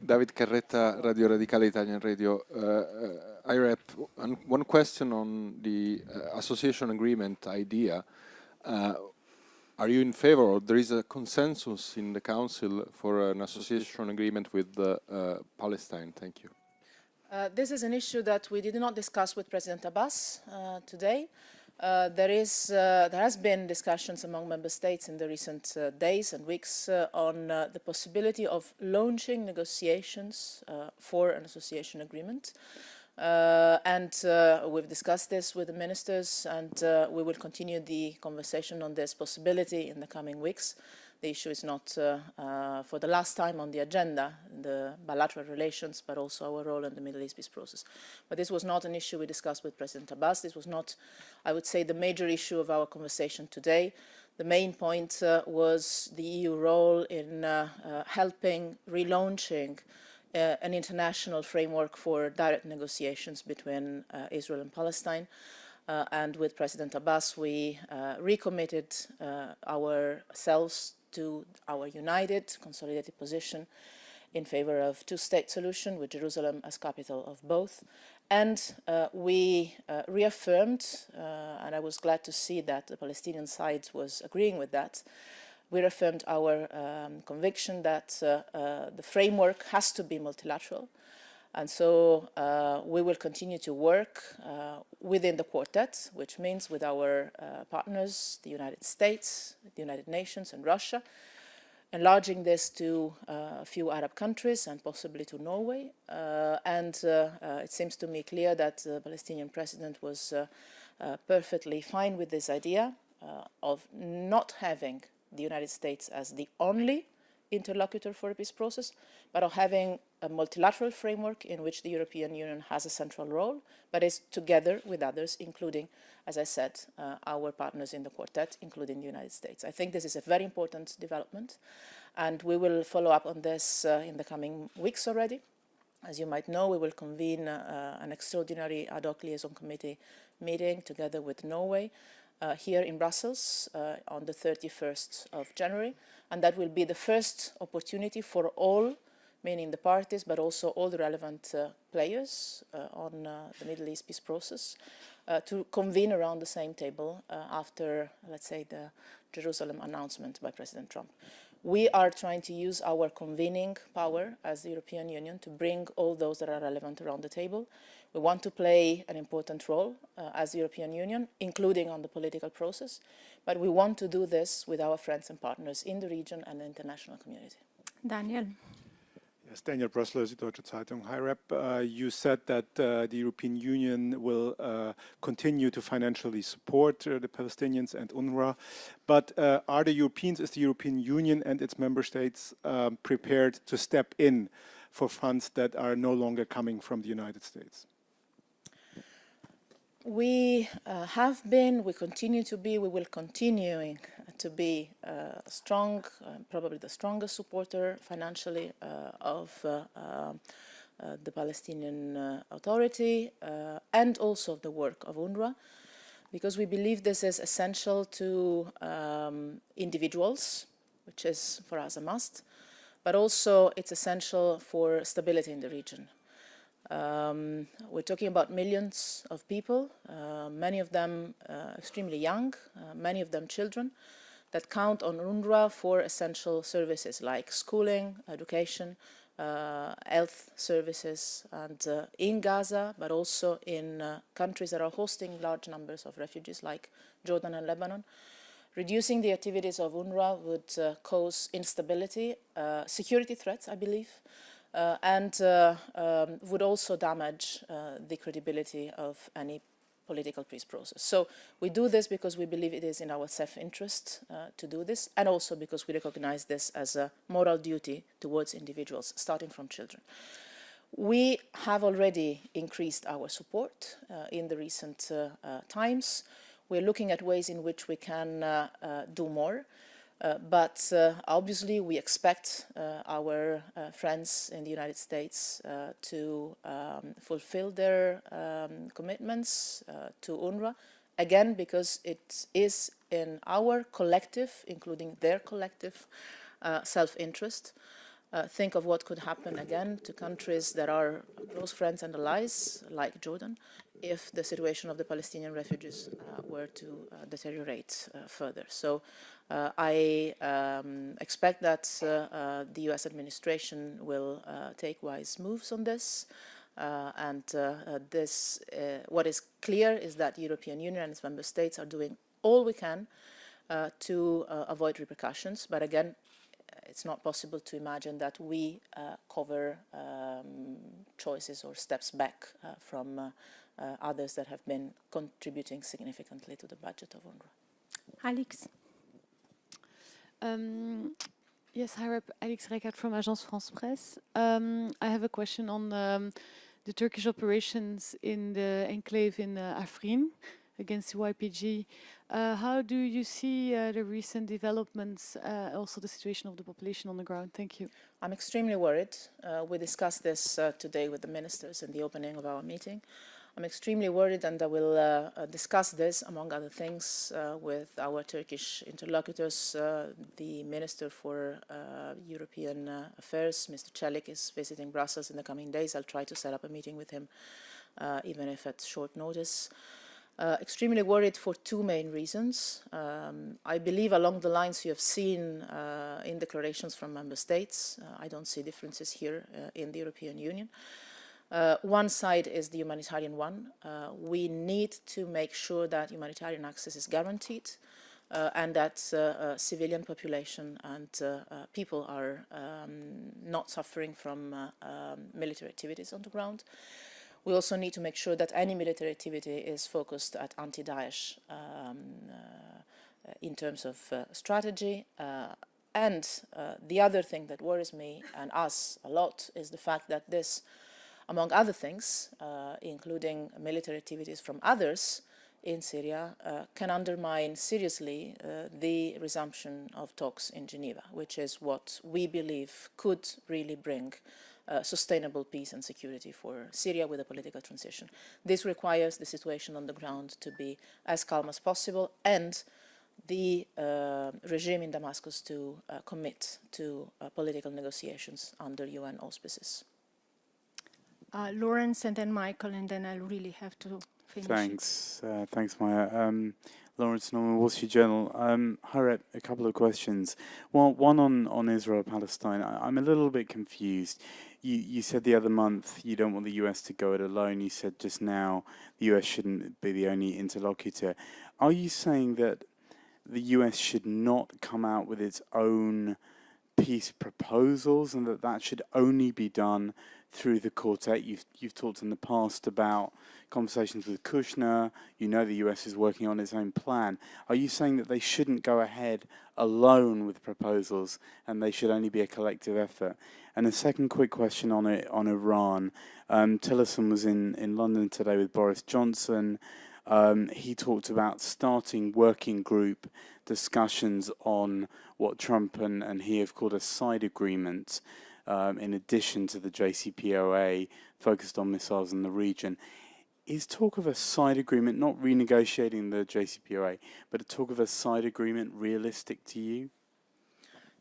David Carretta, Radio Radicale Italian Radio. IREP, one question on the association agreement idea. Are you in favor, or there is a consensus in the Council for an association agreement with Palestine? Thank you. This is an issue that we did not discuss with President Abbas today. There has been discussions among member states in the recent days and weeks on the possibility of launching negotiations for an association agreement. We've discussed this with the ministers, and we will continue the conversation on this possibility in the coming weeks. The issue is not for the last time on the agenda, the bilateral relations, but also our role in the Middle East peace process. But this was not an issue we discussed with President Abbas. This was not, I would say, the major issue of our conversation today. The main point was the EU role in helping relaunching an international framework for direct negotiations between Israel and Palestine. And with President Abbas, we recommitted ourselves to our united, consolidated position in favor of two-state solution with Jerusalem as capital of both. And we reaffirmed, and I was glad to see that the Palestinian side was agreeing with that, we reaffirmed our conviction that the framework has to be multilateral. And so we will continue to work within the quartet, which means with our partners, the United States, the United Nations and Russia, enlarging this to a few Arab countries and possibly to Norway. It seems to me clear that the Palestinian president was perfectly fine with this idea of not having the United States as the only interlocutor for a peace process, but of having a multilateral framework in which the European Union has a central role, but is together with others, including, as I said, our partners in the quartet, including the United States. I think this is a very important development, and we will follow up on this in the coming weeks already. As you might know, we will convene an extraordinary ad hoc liaison committee meeting together with Norway here in Brussels on the 31st of January. And that will be the first opportunity for all, meaning the parties, but also all the relevant players on the Middle East peace process, to convene around the same table after, let's say, the Jerusalem announcement by President Trump. We are trying to use our convening power as the European Union to bring all those that are relevant around the table. We want to play an important role as the European Union, including on the political process, but we want to do this with our friends and partners in the region and the international community. Daniel. Yes, Daniel Brössler, Süddeutsche Zeitung. Hi, Rep. You said that the European Union will continue to financially support the Palestinians and UNRWA, but is the European Union and its member states prepared to step in for funds that are no longer coming from the United States? We have been, we continue to be, we will continue to be strong, probably the strongest supporter financially of the Palestinian Authority and also the work of UNRWA, because we believe this is essential to individuals, which is for us a must, but also it's essential for stability in the region. We're talking about millions of people, many of them extremely young, many of them children, that count on UNRWA for essential services like schooling, education, health services, and in Gaza, but also in countries that are hosting large numbers of refugees like Jordan and Lebanon. Reducing the activities of UNRWA would cause instability, security threats, I believe, and would also damage the credibility of any political peace process. So we do this because we believe it is in our self-interest to do this, and also because we recognize this as a moral duty towards individuals, starting from children. We have already increased our support in the recent times. We're looking at ways in which we can do more. But obviously we expect our friends in the United States to fulfill their commitments to UNRWA, again, because it is in our collective, including their collective, self-interest. think of what could happen again to countries that are close friends and allies, like Jordan, if the situation of the Palestinian refugees were to deteriorate further. So I expect that the US administration will take wise moves on this. What is clear is that the European Union and its member states are doing all we can to avoid repercussions. But again, it's not possible to imagine that we cover choices or steps back from others that have been contributing significantly to the budget of UNRWA. Alex. Yes, hi, Alex Reichardt from Agence France Presse. I have a question on the Turkish operations in the enclave in Afrin against the YPG. How do you see the recent developments, also the situation of the population on the ground? Thank you. I'm extremely worried. We discussed this today with the ministers in the opening of our meeting. I'm extremely worried, and I will discuss this, among other things, with our Turkish interlocutors. The Minister for European Affairs, Mr. Çelik, is visiting Brussels in the coming days. I'll try to set up a meeting with him, even if at short notice. Extremely worried for two main reasons. I believe along the lines you have seen in declarations from member states. I don't see differences here in the European Union. One side is the humanitarian one. We need to make sure that humanitarian access is guaranteed and that civilian population and people are not suffering from military activities on the ground. We also need to make sure that any military activity is focused at anti-Daesh in terms of strategy. And the other thing that worries me and us a lot is the fact that this, among other things, including military activities from others in Syria, can undermine seriously the resumption of talks in Geneva, which is what we believe could really bring sustainable peace and security for Syria with a political transition. This requires the situation on the ground to be as calm as possible and the regime in Damascus to commit to political negotiations under UN auspices. Lawrence and then Michael, and then I'll really have to finish. Thanks, Maya. Lawrence Norman, Wall Street Journal. Harriet, a couple of questions. One on Israel-Palestine. I'm a little bit confused. You said the other month you don't want the US to go it alone. You said just now the US shouldn't be the only interlocutor. Are you saying that the US should not come out with its own peace proposals and that should only be done through the quartet? You've talked in the past about conversations with Kushner. You know the US is working on its own plan. Are you saying that they shouldn't go ahead alone with proposals and they should only be a collective effort? And a second quick question on Iran. Tillerson was in London today with Boris Johnson. He talked about starting working group discussions on what Trump and he have called a side agreement in addition to the JCPOA focused on missiles in the region. Is talk of a side agreement, not renegotiating the JCPOA, but a talk of a side agreement realistic to you?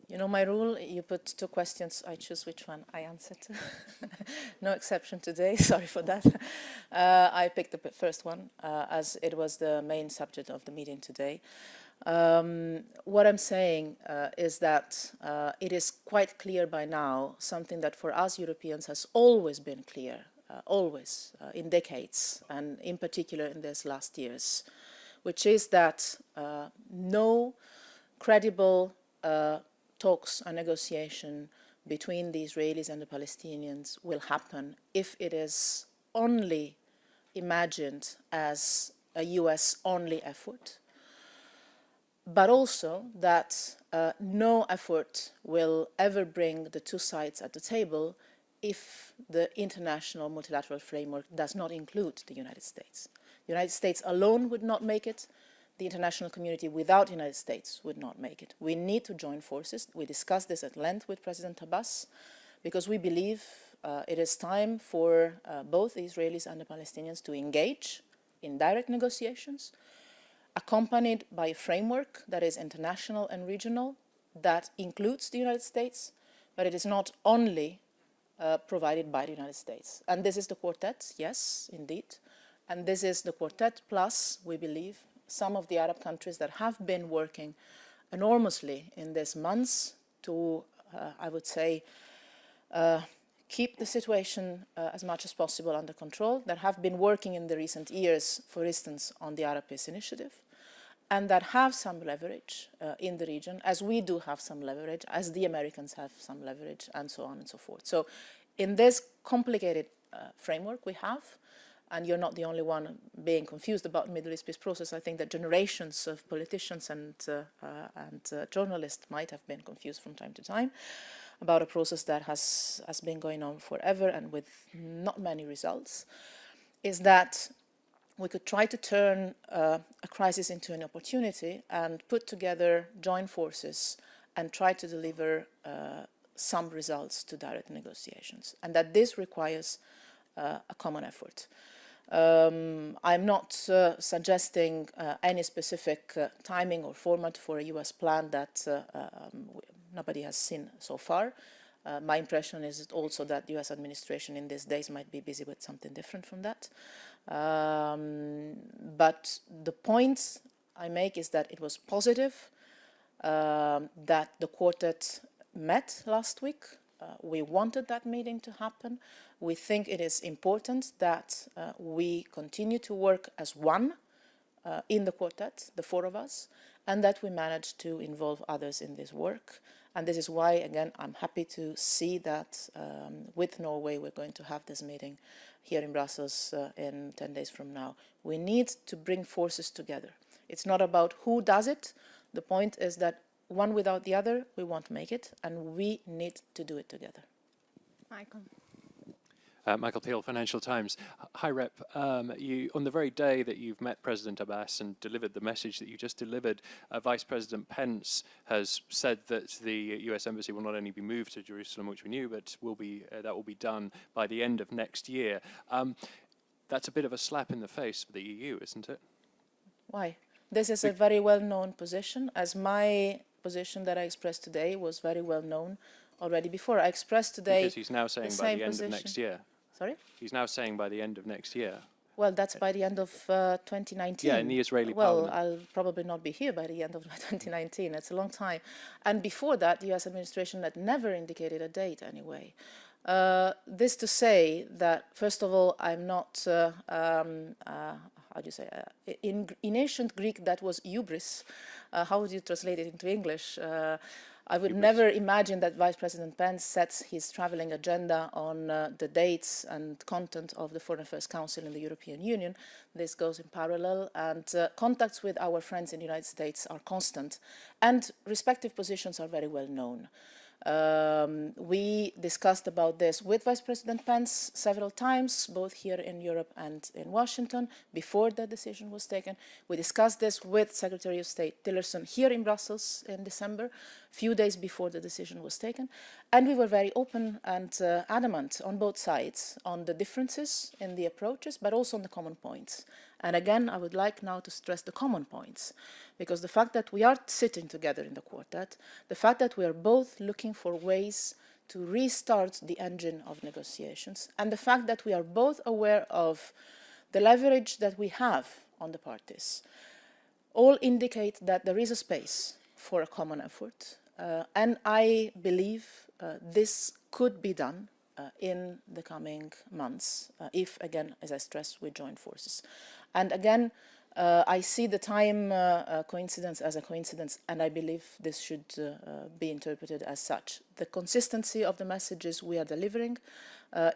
You know my rule, you put two questions, I choose which one I answer to. No exception today, sorry for that. I picked the first one as it was the main subject of the meeting today. What I'm saying is that it is quite clear by now, something that for us Europeans has always been clear, always, in decades, and in particular in these last years, which is that no credible talks and negotiation between the Israelis and the Palestinians will happen if it is only imagined as a US-only effort, but also that no effort will ever bring the two sides at the table if the international multilateral framework does not include the United States. The United States alone would not make it. The international community without the United States would not make it. We need to join forces. We discussed this at length with President Abbas because we believe it is time for both the Israelis and the Palestinians to engage in direct negotiations, accompanied by a framework that is international and regional, that includes the United States, but it is not only provided by the United States. And this is the quartet, yes, indeed. And this is the quartet plus, we believe, some of the Arab countries that have been working enormously in these months to, I would say, keep the situation as much as possible under control, that have been working in the recent years, for instance, on the Arab Peace Initiative, and that have some leverage in the region, as we do have some leverage, as the Americans have some leverage, and so on and so forth. So in this complicated framework we have, and you're not the only one being confused about the Middle East peace process. I think that generations of politicians and journalists might have been confused from time to time about a process that has been going on forever and with not many results, is that we could try to turn a crisis into an opportunity and put together joint forces and try to deliver some results to direct negotiations, and that this requires a common effort. I'm not suggesting any specific timing or format for a US plan that nobody has seen so far. My impression is also that the US administration in these days might be busy with something different from that. But the point I make is that it was positive that the quartet met last week. We wanted that meeting to happen. We think it is important that we continue to work as one in the quartet, the four of us, and that we manage to involve others in this work. And this is why, again, I'm happy to see that with Norway we're going to have this meeting here in Brussels in 10 days from now. We need to bring forces together. It's not about who does it. The point is that one without the other, we won't make it, and we need to do it together. Michael. Michael Peel, Financial Times. High Rep, you, on the very day that you've met President Abbas and delivered the message that you just delivered, Vice President Pence has said that the US Embassy will not only be moved to Jerusalem, which we knew, but will be that will be done by the end of next year. That's a bit of a slap in the face for the EU, isn't it? Why? This is a very well-known position, as my position that I expressed today was very well-known already before. I expressed today because he's now saying by the end of next year. Sorry? He's now saying by the end of next year. Well, that's by the end of 2019. Yeah, in the Israeli parliament. Well, I'll probably not be here by the end of 2019. It's a long time. And before that, the US administration had never indicated a date anyway. This to say that, first of all, I'm not, how do you say, in ancient Greek that was hubris. How would you translate it into English? I would never imagine that Vice President Pence sets his traveling agenda on the dates and content of the Foreign Affairs Council in the European Union. This goes in parallel, and contacts with our friends in the United States are constant, and respective positions are very well known. We discussed about this with Vice President Pence several times, both here in Europe and in Washington, before the decision was taken. We discussed this with Secretary of State Tillerson here in Brussels in December, few days before the decision was taken. And we were very open and adamant on both sides on the differences in the approaches, but also on the common points. And again, I would like now to stress the common points, because the fact that we are sitting together in the quartet, the fact that we are both looking for ways to restart the engine of negotiations, and the fact that we are both aware of the leverage that we have on the parties, all indicate that there is a space for a common effort. And I believe this could be done in the coming months, if, again, as I stressed, we join forces. And again, I see the time coincidence as a coincidence, and I believe this should be interpreted as such. The consistency of the messages we are delivering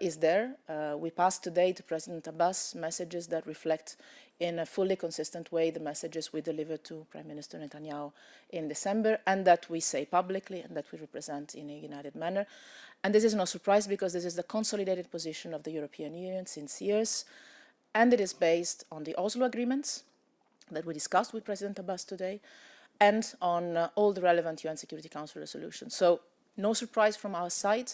is there. We passed today to President Abbas messages that reflect in a fully consistent way the messages we delivered to Prime Minister Netanyahu in December, and that we say publicly and that we represent in a united manner. And this is no surprise, because this is the consolidated position of the European Union since years, and it is based on the Oslo agreements that we discussed with President Abbas today, and on all the relevant UN Security Council resolutions. So no surprise from our side,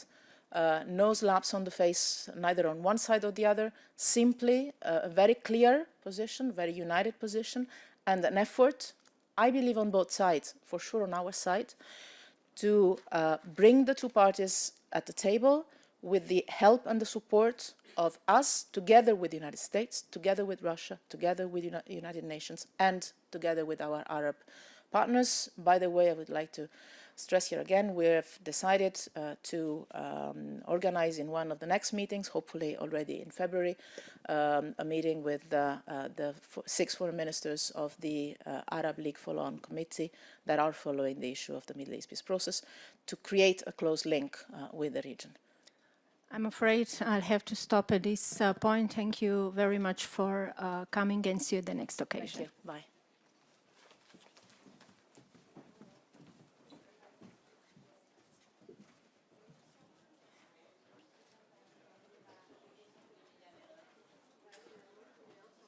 no slaps on the face, neither on one side or the other, simply a very clear position, very united position, and an effort, I believe on both sides, for sure on our side, to bring the two parties at the table with the help and the support of us, together with the United States, together with Russia, together with the United Nations, and together with our Arab partners. By the way, I would like to stress here again, we have decided to organize in one of the next meetings, hopefully already in February, a meeting with the 6 foreign ministers of the Arab League Follow-on Committee that are following the issue of the Middle East peace process, to create a close link with the region. I'm afraid I'll have to stop at this point. Thank you very much for coming, and see you at the next occasion. Thank you. Bye.